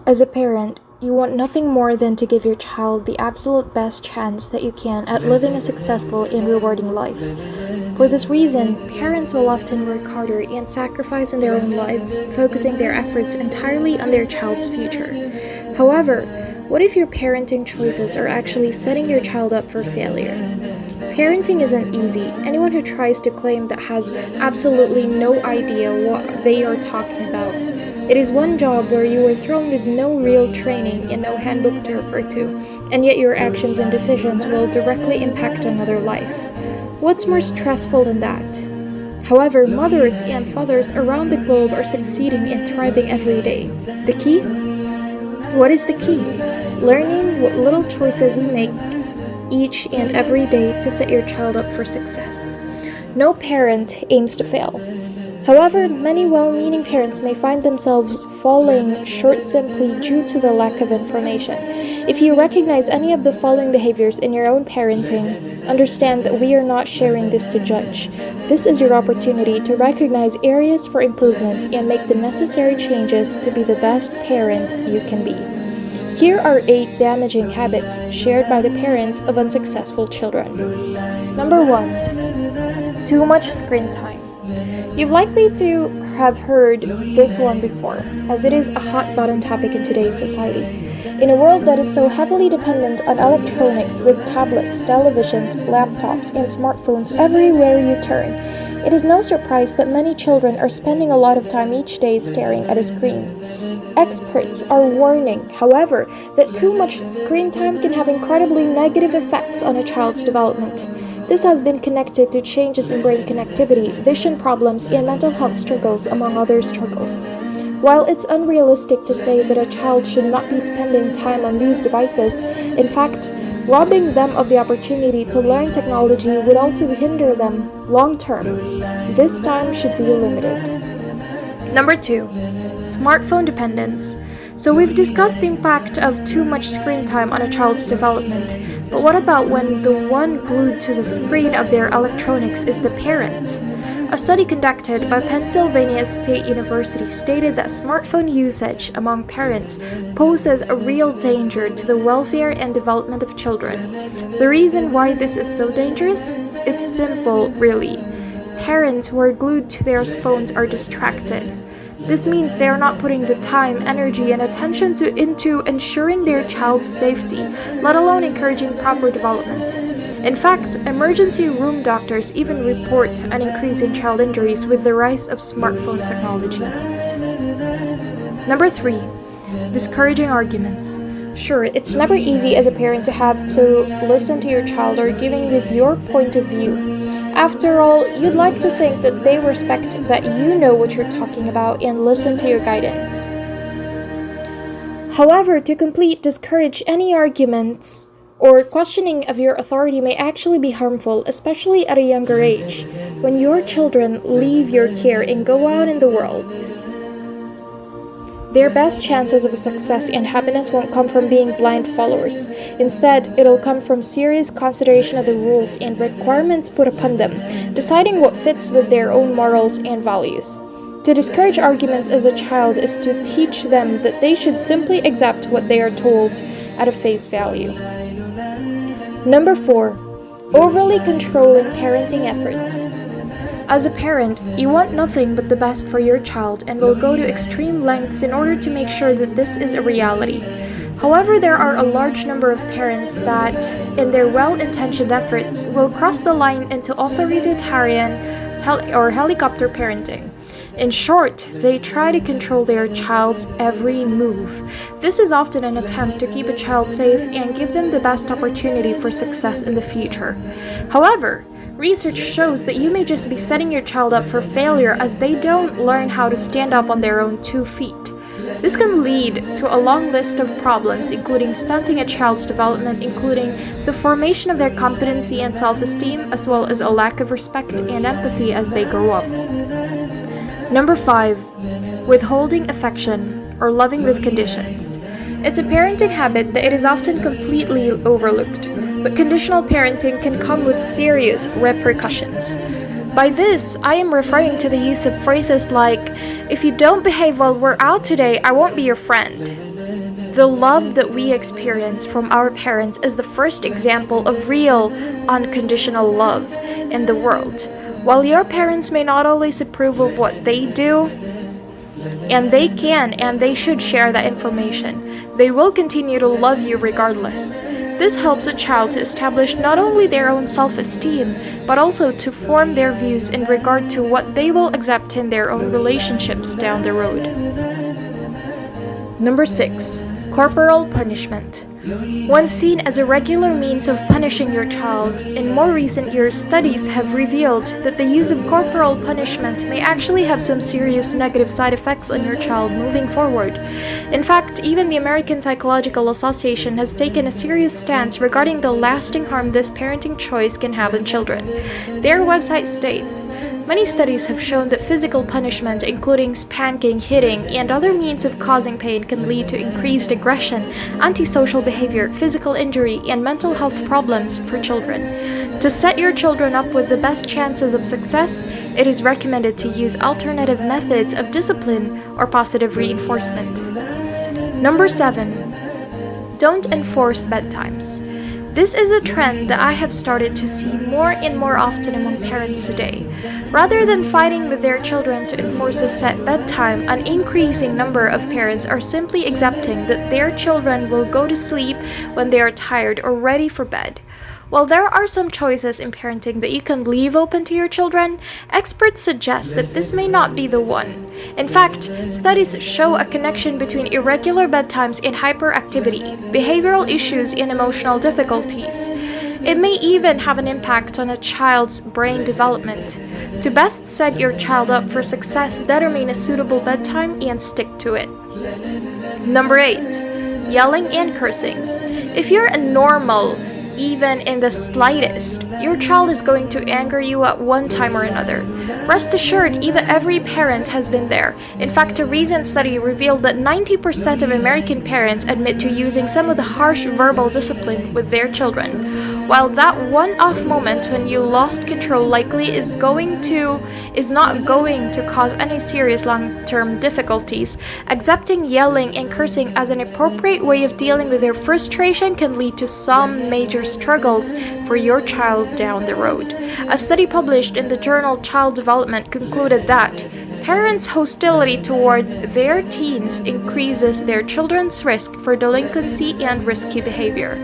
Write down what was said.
As a parent, you want nothing more than to give your child the absolute best chance that you can at living a successful and rewarding life. For this reason, parents will often work harder and sacrifice in their own lives, focusing their efforts entirely on their child's future. However, what if your parenting choices are actually setting your child up for failure? Parenting isn't easy. Anyone who tries to claim that has absolutely no idea what they are talking about. It is one job where you were thrown with no real training and no handbook to refer to, and yet your actions and decisions will directly impact another life. What's more stressful than that? However, mothers and fathers around the globe are succeeding and thriving every day. The key? What is the key? Learning what little choices you make each and every day to set your child up for success. No parent aims to fail. However, many well-meaning parents may find themselves falling short simply due to the lack of information. If you recognize any of the following behaviors in your own parenting, understand that we are not sharing this to judge. This is your opportunity to recognize areas for improvement and make the necessary changes to be the best parent you can be. Here are 8 damaging habits shared by the parents of unsuccessful children. Number 1. Too much screen time. You've likely to have heard this one before, as it is a hot-button topic in today's society. In a world that is so heavily dependent on electronics with tablets, televisions, laptops, and smartphones everywhere you turn, it is no surprise that many children are spending a lot of time each day staring at a screen. Experts are warning, however, that too much screen time can have incredibly negative effects on a child's development. This has been connected to changes in brain connectivity, vision problems, and mental health struggles, among other struggles. While it's unrealistic to say that a child should not be spending time on these devices, in fact, robbing them of the opportunity to learn technology would also hinder them long term. This time should be limited. Number 2. Smartphone dependence. So we've discussed the impact of too much screen time on a child's development. But what about when the one glued to the screen of their electronics is the parent? A study conducted by Pennsylvania State University stated that smartphone usage among parents poses a real danger to the welfare and development of children. The reason why this is so dangerous? It's simple, really. Parents who are glued to their phones are distracted. This means they are not putting the time, energy, and attention into ensuring their child's safety, let alone encouraging proper development. In fact, emergency room doctors even report an increase in child injuries with the rise of smartphone technology. Number 3. Discouraging arguments. Sure, it's never easy as a parent to have to listen to your child arguing with your point of view. After all, you'd like to think that they respect that you know what you're talking about and listen to your guidance. However, to complete discourage any arguments or questioning of your authority may actually be harmful, especially at a younger age, when your children leave your care and go out in the world. Their best chances of success and happiness won't come from being blind followers. Instead, it'll come from serious consideration of the rules and requirements put upon them, deciding what fits with their own morals and values. To discourage arguments as a child is to teach them that they should simply accept what they are told at a face value. Number 4. Overly controlling parenting efforts. As a parent, you want nothing but the best for your child and will go to extreme lengths in order to make sure that this is a reality. However, there are a large number of parents that, in their well-intentioned efforts, will cross the line into authoritarian or helicopter parenting. In short, they try to control their child's every move. This is often an attempt to keep a child safe and give them the best opportunity for success in the future. However, research shows that you may just be setting your child up for failure as they don't learn how to stand up on their own 2 feet. This can lead to a long list of problems, including stunting a child's development, including the formation of their competency and self-esteem, as well as a lack of respect and empathy as they grow up. Number 5. Withholding affection, or loving with conditions. It's a parenting habit that it is often completely overlooked, but conditional parenting can come with serious repercussions. By this, I am referring to the use of phrases like, "If you don't behave while we're out today, I won't be your friend." The love that we experience from our parents is the first example of real, unconditional love in the world. While your parents may not always approve of what they do, and they can and they should share that information, they will continue to love you regardless. This helps a child to establish not only their own self-esteem, but also to form their views in regard to what they will accept in their own relationships down the road. Number 6. Corporal punishment. Once seen as a regular means of punishing your child, in more recent years studies have revealed that the use of corporal punishment may actually have some serious negative side effects on your child moving forward. In fact, even the American Psychological Association has taken a serious stance regarding the lasting harm this parenting choice can have on children. Their website states, "Many studies have shown that physical punishment, including spanking, hitting, and other means of causing pain, can lead to increased aggression, antisocial behavior, physical injury, and mental health problems for children. To set your children up with the best chances of success, it is recommended to use alternative methods of discipline or positive reinforcement." Number 7. Don't enforce bedtimes. This is a trend that I have started to see more and more often among parents today. Rather than fighting with their children to enforce a set bedtime, an increasing number of parents are simply accepting that their children will go to sleep when they are tired or ready for bed. While there are some choices in parenting that you can leave open to your children, experts suggest that this may not be the one. In fact, studies show a connection between irregular bedtimes and hyperactivity, behavioral issues, and emotional difficulties. It may even have an impact on a child's brain development. To best set your child up for success, determine a suitable bedtime and stick to it. Number 8. Yelling and cursing. If you're a normal, even in the slightest, your child is going to anger you at one time or another. Rest assured, even every parent has been there. In fact, a recent study revealed that 90% of American parents admit to using some of the harsh verbal discipline with their children. While that one-off moment when you lost control likely is not going to cause any serious long-term difficulties, accepting yelling and cursing as an appropriate way of dealing with their frustration can lead to some major struggles for your child down the road. A study published in the journal Child Development concluded that parents' hostility towards their teens increases their children's risk for delinquency and risky behavior.